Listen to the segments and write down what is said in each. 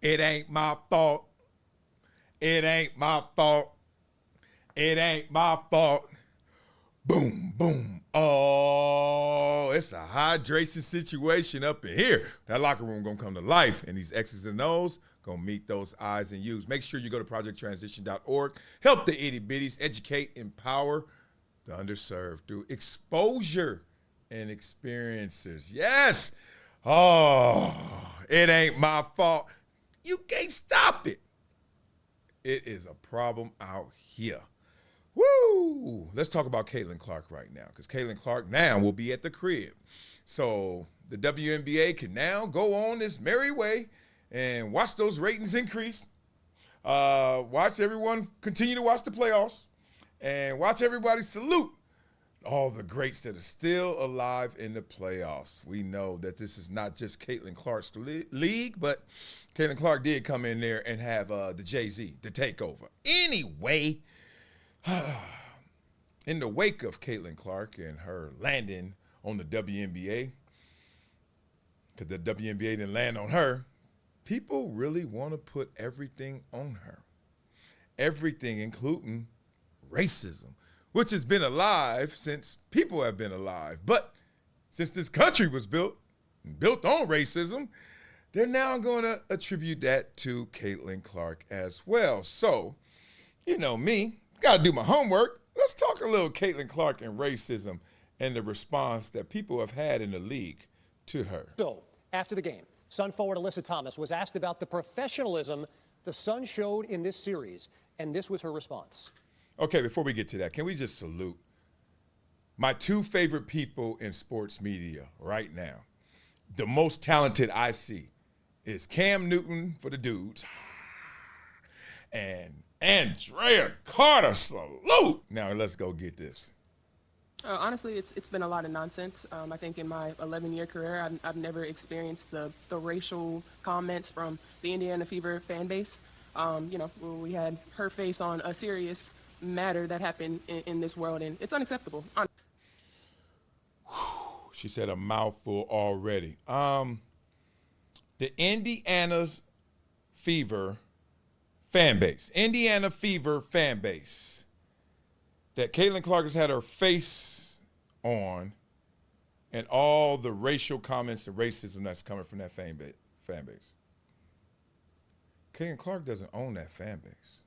It ain't my fault. It ain't my fault. It ain't my fault. Boom, boom. Oh, it's a hydration situation up in here. That locker room gonna come to life, and these X's and O's gonna meet those I's and U's. Make sure you go to projecttransition.org. Help the itty bitties, educate, empower the underserved through exposure and experiences. Yes. Oh, it ain't my fault. You can't stop it. It is a problem out here. Woo! Let's talk about Caitlin Clark right now, because Caitlin Clark now will be at the crib. So the WNBA can now go on this merry way and watch those ratings increase. Watch everyone continue to watch the playoffs and watch everybody salute all the greats that are still alive in the playoffs. We know that this is not just Caitlin Clark's league, but Caitlin Clark did come in there and have the Jay-Z, the takeover. Anyway, in the wake of Caitlin Clark and her landing on the WNBA, because the WNBA didn't land on her, people really want to put everything on her. Everything, including racism, which has been alive since people have been alive. But since this country was built on racism, they're now going to attribute that to Caitlin Clark as well. So, you know me, got to do my homework. Let's talk a little Caitlin Clark and racism and the response that people have had in the league to her. So, after the game, Sun forward Alyssa Thomas was asked about the professionalism the Sun showed in this series, and this was her response. Okay, before we get to that, can we just salute my two favorite people in sports media right now? The most talented I see is Cam Newton for the dudes and Andrea Carter. Salute! Now let's go get this. Honestly, it's been a lot of nonsense. I think in my 11-year career, I've never experienced the racial comments from the Indiana Fever fan base. We had her face on a serious matter that happened in this world, and it's unacceptable. She said a mouthful already. The Indiana Fever fan base that Caitlin Clark has had her face on, and all the racial comments and racism that's coming from that fan base. Caitlin Clark doesn't own that fan base.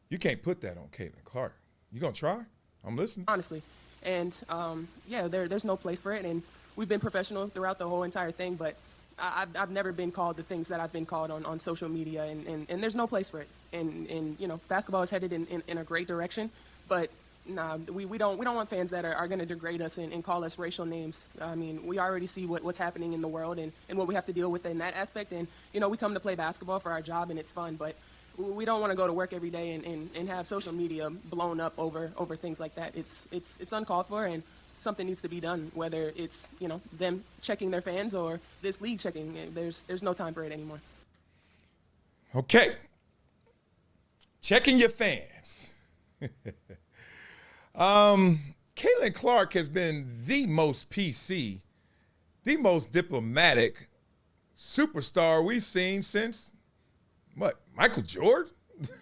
You can't put that on Caitlin Clark. You gonna try? I'm listening. Honestly. And, there's no place for it. And we've been professional throughout the whole entire thing, but I've never been called the things that I've been called on social media, and there's no place for it. And basketball is headed in a great direction, but nah, we don't want fans that are going to degrade us and call us racial names. I mean, we already see what's happening in the world and what we have to deal with in that aspect. And, we come to play basketball for our job, and it's fun, but we don't want to go to work every day and have social media blown up over things like that. It's uncalled for, and something needs to be done, whether it's, them checking their fans or this league checking. There's no time for it anymore. Okay. Checking your fans. Caitlin Clark has been the most PC, the most diplomatic superstar we've seen since, Michael Jordan?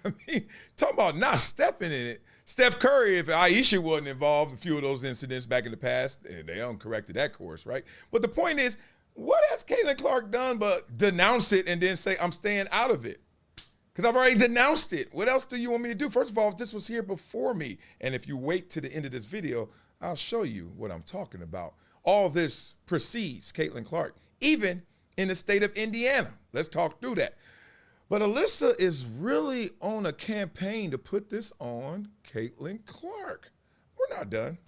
I mean, talking about not stepping in it. Steph Curry, if Aisha wasn't involved in a few of those incidents back in the past, they uncorrected that course, right? But the point is, what has Caitlin Clark done but denounce it and then say, I'm staying out of it? Because I've already denounced it. What else do you want me to do? First of all, this was here before me. And if you wait to the end of this video, I'll show you what I'm talking about. All this precedes Caitlin Clark, even in the state of Indiana. Let's talk through that. But Alyssa is really on a campaign to put this on Caitlin Clark. We're not done.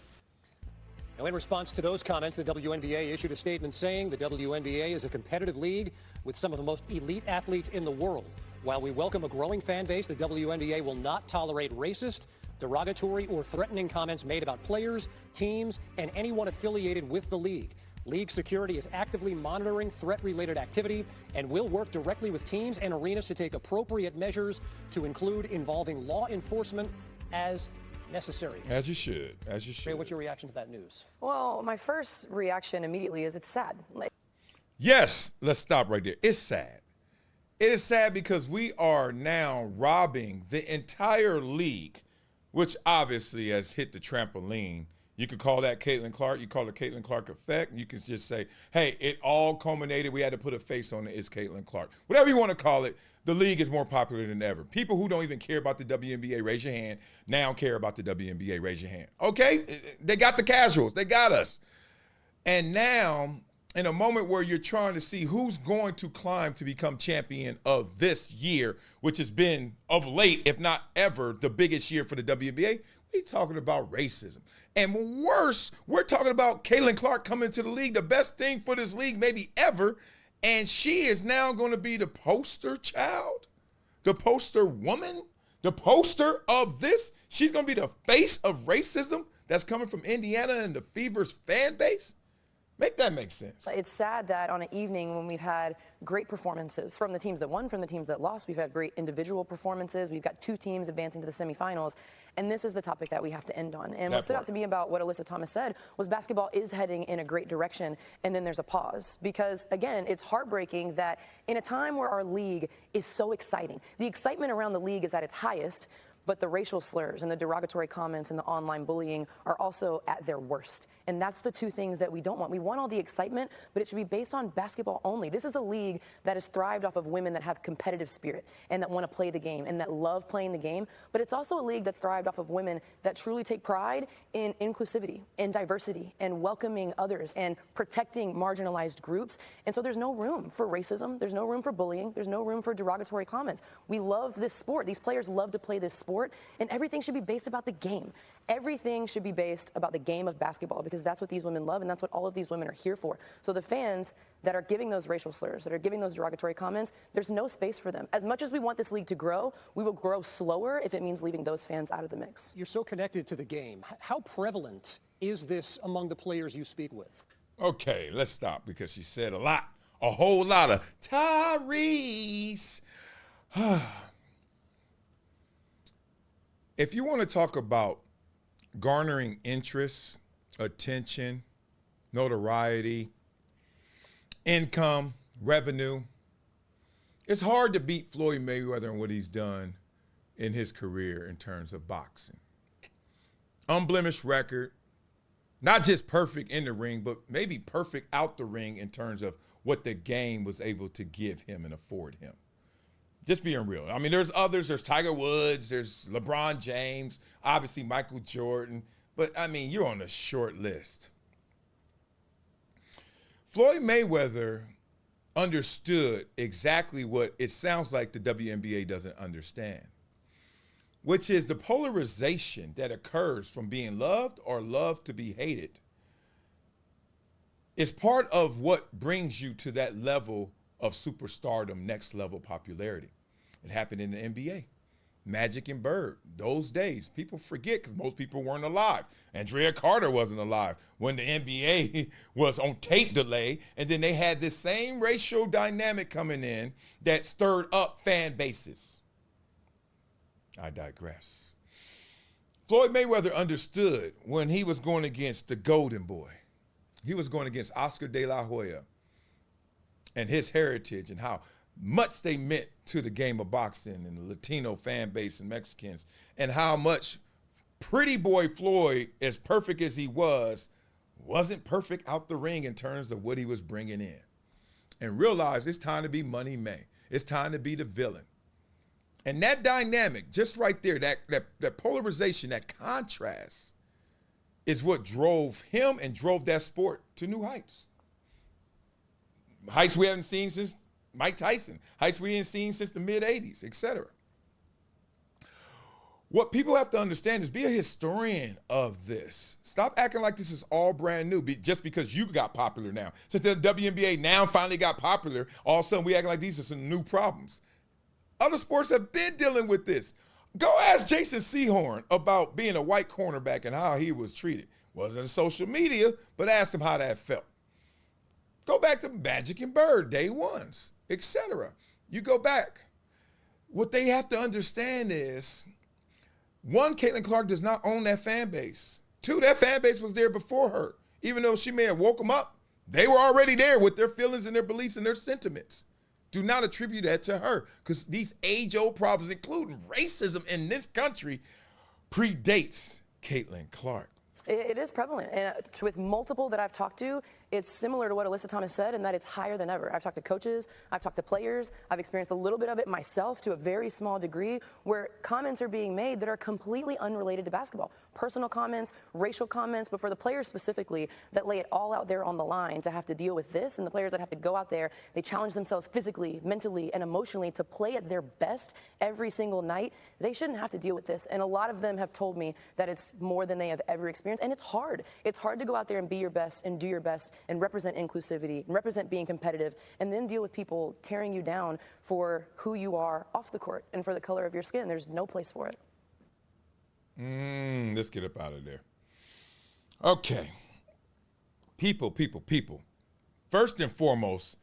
Now, in response to those comments, the WNBA issued a statement saying the WNBA is a competitive league with some of the most elite athletes in the world. While we welcome a growing fan base, the WNBA will not tolerate racist, derogatory, or threatening comments made about players, teams, and anyone affiliated with the league. League security is actively monitoring threat-related activity and will work directly with teams and arenas to take appropriate measures to include involving law enforcement as necessary. As you should. Ray, what's your reaction to that news? Well, my first reaction immediately is it's sad. Yes, let's stop right there. It's sad. It is sad because we are now robbing the entire league, which obviously has hit the trampoline. You could call that Caitlin Clark. You call it Caitlin Clark effect. You can just say, hey, it all culminated. We had to put a face on it. It's Caitlin Clark. Whatever you want to call it, the league is more popular than ever. People who don't even care about the WNBA, raise your hand. Now care about the WNBA, raise your hand. Okay? They got the casuals. They got us. And now, in a moment where you're trying to see who's going to climb to become champion of this year, which has been of late, if not ever, the biggest year for the WNBA, we're talking about racism. And worse, we're talking about Caitlin Clark coming to the league, the best thing for this league maybe ever, and she is now going to be the poster child, the poster woman, the poster of this. She's going to be the face of racism that's coming from Indiana and the Fever's fan base. Make that make sense. It's sad that on an evening when we've had great performances from the teams that won, from the teams that lost, we've had great individual performances. We've got 2 teams advancing to the semifinals, and this is the topic that we have to end on. And what stood out to me about what Alyssa Thomas said was basketball is heading in a great direction, and then there's a pause. Because, again, it's heartbreaking that in a time where our league is so exciting, the excitement around the league is at its highest, but the racial slurs and the derogatory comments and the online bullying are also at their worst. And that's the 2 things that we don't want. We want all the excitement, but it should be based on basketball only. This is a league that has thrived off of women that have competitive spirit and that want to play the game and that love playing the game. But it's also a league that's thrived off of women that truly take pride in inclusivity and diversity and welcoming others and protecting marginalized groups. And so there's no room for racism. There's no room for bullying. There's no room for derogatory comments. We love this sport. These players love to play this sport, and everything should be based about the game. Everything should be based about the game of basketball, because that's what these women love and that's what all of these women are here for. So the fans that are giving those racial slurs, that are giving those derogatory comments, there's no space for them. As much as we want this league to grow, we will grow slower if it means leaving those fans out of the mix. You're so connected to the game. How prevalent is this among the players you speak with? Okay, let's stop, because she said a whole lot of Tyrese. If you want to talk about garnering interest, attention, notoriety, income, revenue, it's hard to beat Floyd Mayweather and what he's done in his career in terms of boxing. Unblemished record, not just perfect in the ring, but maybe perfect out the ring in terms of what the game was able to give him and afford him. Just being real. I mean, there's others. There's Tiger Woods. There's LeBron James. Obviously, Michael Jordan. But, I mean, you're on a short list. Floyd Mayweather understood exactly what it sounds like the WNBA doesn't understand, which is the polarization that occurs from being loved or loved to be hated is part of what brings you to that level of superstardom, next level popularity. It happened in the NBA. Magic and Bird, those days, people forget because most people weren't alive. Andrea Carter wasn't alive when the NBA was on tape delay, and then they had this same racial dynamic coming in that stirred up fan bases. I digress. Floyd Mayweather understood when he was going against the Golden Boy. He was going against Oscar De La Hoya and his heritage and how much they meant to the game of boxing and the Latino fan base and Mexicans, and how much pretty boy Floyd, as perfect as he was, wasn't perfect out the ring in terms of what he was bringing in. And realized it's time to be Money May. It's time to be the villain. And that dynamic, just right there, that polarization, that contrast, is what drove him and drove that sport to new heights. Heights we haven't seen since Mike Tyson, heights we ain't seen since the mid-'80s, et cetera. What people have to understand is be a historian of this. Stop acting like this is all brand new just because you got popular now. Since the WNBA now finally got popular, all of a sudden we acting like these are some new problems. Other sports have been dealing with this. Go ask Jason Sehorn about being a white cornerback and how he was treated. Wasn't on social media, but ask him how that felt. Go back to Magic and Bird, day ones, etc. You go back. What they have to understand is, one, Caitlin Clark does not own that fan base. Two, that fan base was there before her. Even though she may have woke them up, they were already there with their feelings and their beliefs and their sentiments. Do not attribute that to her, because these age-old problems, including racism in this country, predates Caitlin Clark. It is prevalent, and with multiple that I've talked to, it's similar to what Alyssa Thomas said, in that it's higher than ever. I've talked to coaches, I've talked to players, I've experienced a little bit of it myself to a very small degree, where comments are being made that are completely unrelated to basketball. Personal comments, racial comments, but for the players specifically that lay it all out there on the line to have to deal with this, and the players that have to go out there, they challenge themselves physically, mentally, and emotionally to play at their best every single night. They shouldn't have to deal with this, and a lot of them have told me that it's more than they have ever experienced, and it's hard. It's hard to go out there and be your best and do your best and represent inclusivity and represent being competitive, and then deal with people tearing you down for who you are off the court and for the color of your skin. There's no place for it. Let's get up out of there. Okay. People. First and foremost,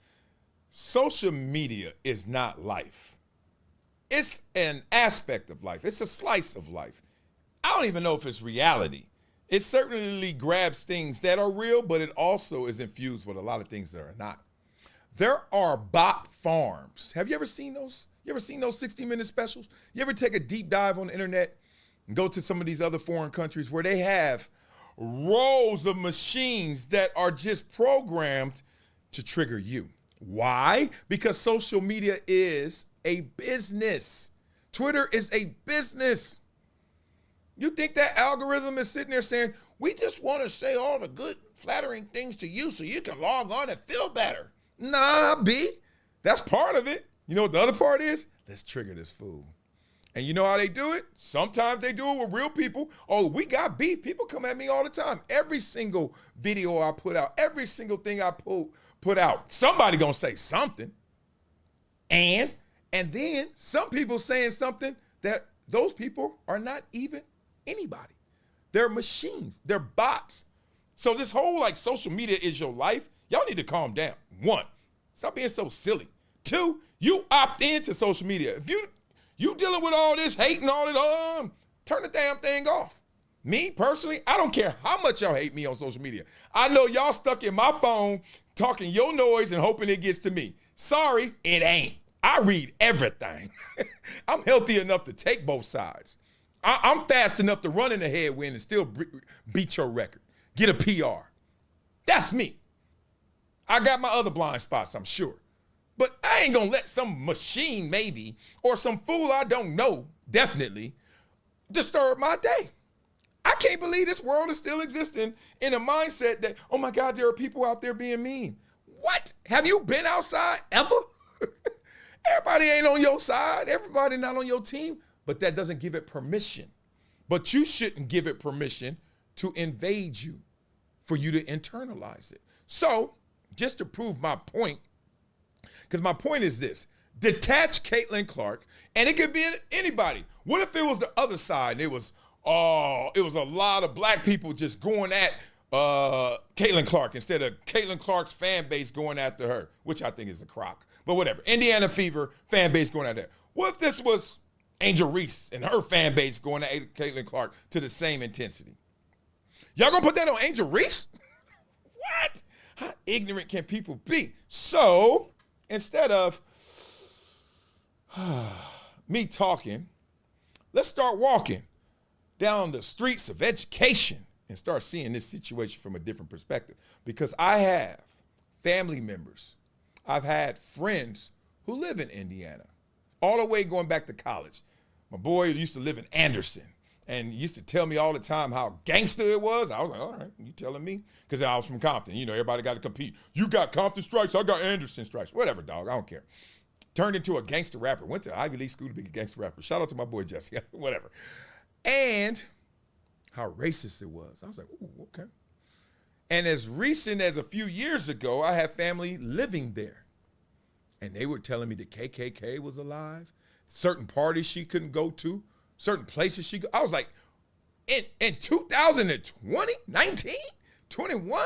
social media is not life. It's an aspect of life. It's a slice of life. I don't even know if it's reality. It certainly grabs things that are real, but it also is infused with a lot of things that are not. There are bot farms. Have you ever seen those? You ever seen those 60-minute specials? You ever take a deep dive on the internet and go to some of these other foreign countries where they have rows of machines that are just programmed to trigger you? Why? Because social media is a business. Twitter is a business. You think that algorithm is sitting there saying, we just want to say all the good, flattering things to you so you can log on and feel better? Nah, B. That's part of it. You know what the other part is? Let's trigger this fool. And you know how they do it? Sometimes they do it with real people. Oh, we got beef. People come at me all the time. Every single video I put out, every single thing I put out, somebody gonna say something. And then some people saying something that those people are not even anybody. They're machines. They're bots. So this whole social media is your life. Y'all need to calm down. 1, stop being so silly. 2, you opt into social media. If you dealing with all this hate and all that, turn the damn thing off. Me personally, I don't care how much y'all hate me on social media. I know y'all stuck in my phone talking your noise and hoping it gets to me. Sorry, it ain't. I read everything. I'm healthy enough to take both sides. I'm fast enough to run in the headwind and still beat your record. Get a PR. That's me. I got my other blind spots, I'm sure. But I ain't gonna let some machine maybe, or some fool I don't know, definitely, disturb my day. I can't believe this world is still existing in a mindset that, oh my God, there are people out there being mean. What? Have you been outside ever? Everybody ain't on your side. Everybody not on your team. But that doesn't give it permission. But you shouldn't give it permission to invade you, for you to internalize it. So, just to prove my point, because my point is this: detach Caitlin Clark, and it could be anybody. What if it was the other side and it was a lot of black people just going at Caitlin Clark instead of Caitlin Clark's fan base going after her, which I think is a crock. But whatever. Indiana Fever fan base going after her. What if this was Angel Reese and her fan base going at Caitlin Clark to the same intensity? Y'all gonna put that on Angel Reese? What? How ignorant can people be? So, instead of me talking, let's start walking down the streets of education and start seeing this situation from a different perspective. Because I have family members, I've had friends who live in Indiana, all the way going back to college. My boy used to live in Anderson and used to tell me all the time how gangster it was. I was like, all right, you telling me? Because I was from Compton. You know, everybody got to compete. You got Compton stripes, I got Anderson stripes. Whatever, dog, I don't care. Turned into a gangster rapper. Went to Ivy League school to be a gangster rapper. Shout out to my boy Jesse, whatever. And how racist it was. I was like, ooh, okay. And as recent as a few years ago, I had family living there. And they were telling me the KKK was alive, certain parties she couldn't go to, certain places she could. I was like, in 2020, 19, 21?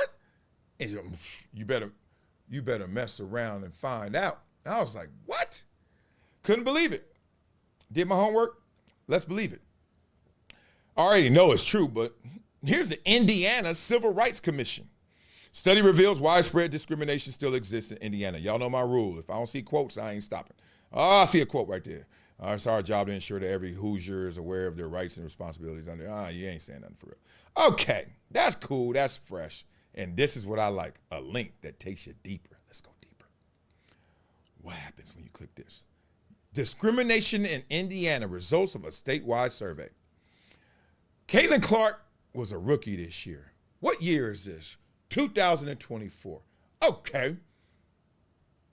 And you better mess around and find out. And I was like, what? Couldn't believe it. Did my homework. Let's believe it. I already know it's true, but here's the Indiana Civil Rights Commission. Study reveals widespread discrimination still exists in Indiana. Y'all know my rule. If I don't see quotes, I ain't stopping. Oh, I see a quote right there. It's our job to ensure that every Hoosier is aware of their rights and responsibilities under. You ain't saying nothing for real. Okay, that's cool. That's fresh. And this is what I like, a link that takes you deeper. Let's go deeper. What happens when you click this? Discrimination in Indiana, results of a statewide survey. Caitlin Clark was a rookie this year. What year is this? 2024. Okay.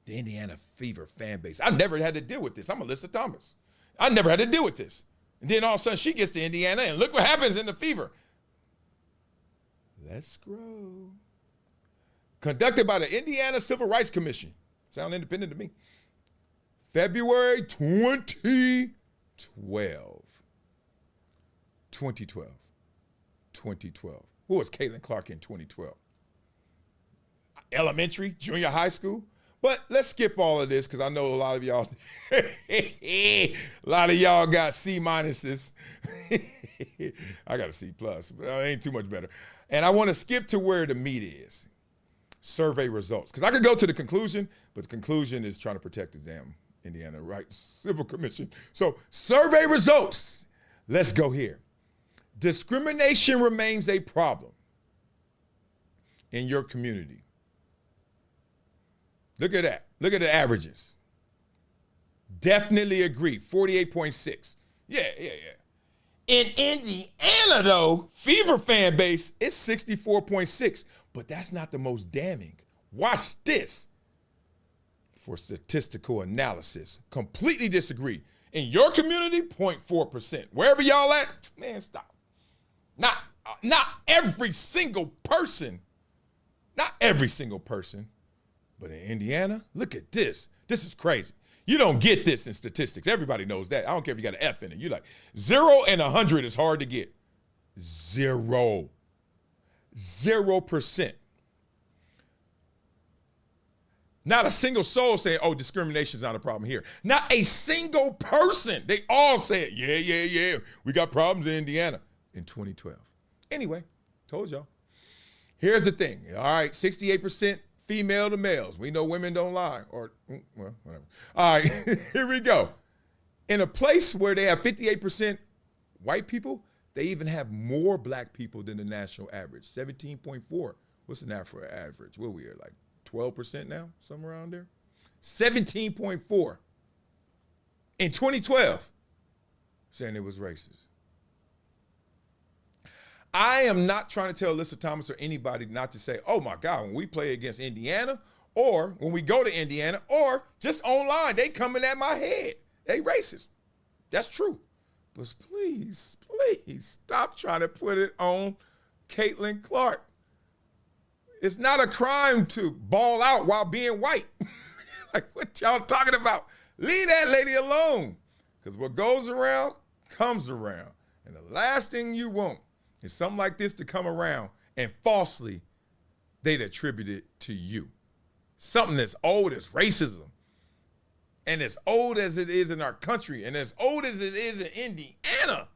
The Indiana Fever fan base. I never had to deal with this. I'm Alyssa Thomas. I never had to deal with this. And then all of a sudden she gets to Indiana and look what happens in the Fever. Let's scroll. Conducted by the Indiana Civil Rights Commission. Sound independent to me. February 2012. 2012. Who was Caitlin Clark in 2012? Elementary, junior high school? But let's skip all of this because I know a lot of y'all, got C minuses. I got a C plus, but it ain't too much better. And I want to skip to where the meat is. Survey results. Because I could go to the conclusion, but the conclusion is trying to protect the damn Indiana Civil Commission. So survey results. Let's go here. Discrimination remains a problem in your community. Look at that. Look at the averages. Definitely agree. 48.6. Yeah. In Indiana, though, Fever fan base is 64.6. But that's not the most damning. Watch this. For statistical analysis. Completely disagree. In your community, 0.4%. Wherever y'all at, man, stop. Not every single person. Not every single person. But in Indiana, look at this. This is crazy. You don't get this in statistics. Everybody knows that. I don't care if you got an F in it. You're like, 0 and 100 is hard to get. 0%. Not a single soul saying, oh, discrimination's not a problem here. Not a single person. They all say it. Yeah. We got problems in Indiana in 2012. Anyway, told y'all. Here's the thing. All right, 68% female to males. We know women don't lie. Or, well, whatever. All right, here we go. In a place where they have 58% white people, they even have more black people than the national average, 17.4. What's the national average? What are we at, like 12% now? Somewhere around there? 17.4. In 2012, saying it was racist. I am not trying to tell Alyssa Thomas or anybody not to say, oh my God, when we play against Indiana, or when we go to Indiana, or just online, they coming at my head. They racist. That's true. But please stop trying to put it on Caitlin Clark. It's not a crime to ball out while being white. Like, what y'all talking about? Leave that lady alone. Because what goes around comes around. And the last thing you want is something like this to come around and falsely they'd attribute it to you. Something as old as racism and as old as it is in our country and as old as it is in Indiana,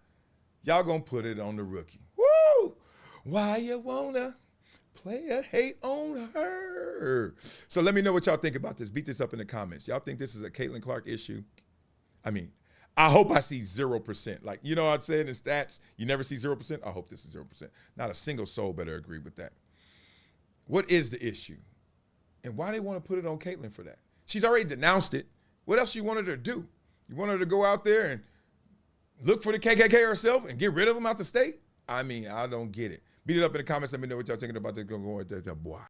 y'all gonna put it on the rookie. Woo! Why you wanna play a hate on her? So let me know what y'all think about this. Beat this up in the comments. Y'all think this is a Caitlin Clark issue? I mean, I hope I see 0%. Like, you know what I'm saying in stats, you never see 0%? I hope this is 0%. Not a single soul better agree with that. What is the issue? And why they want to put it on Caitlin for that? She's already denounced it. What else you wanted her to do? You want her to go out there and look for the KKK herself and get rid of them out the state? I mean, I don't get it. Beat it up in the comments. Let me know what y'all thinking about this. Go with that boy.